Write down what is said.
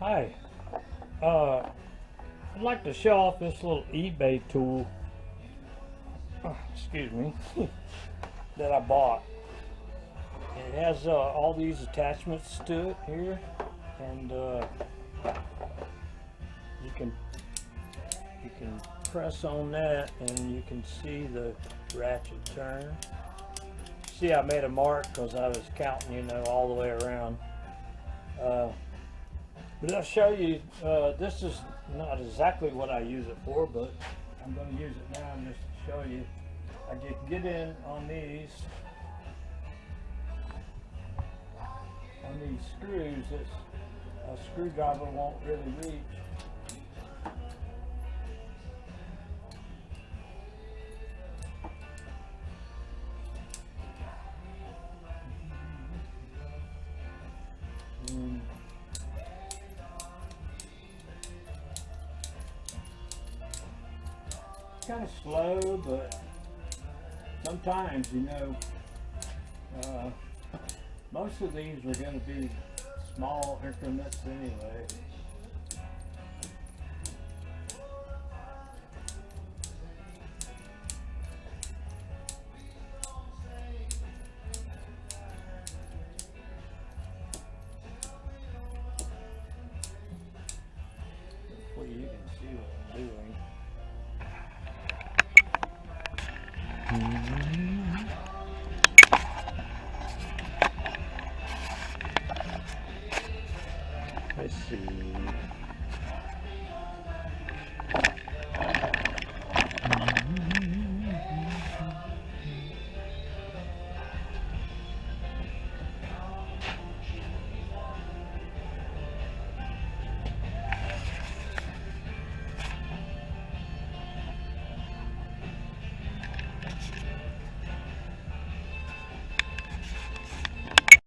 Hi, I'd like to show off this little eBay tool, excuse me, that I bought. It has all these attachments to it here, and you can press on that and you can see the ratchet turn. See, I made a mark because I was counting, all the way around. But I'll show you, this is not exactly what I use it for, but I'm going to use it now just to show you. I can get in on these screws that a screwdriver won't really reach. Kind of slow, but sometimes, most of these are going to be small increments anyway. Hopefully you can see what I'm doing. Let's see.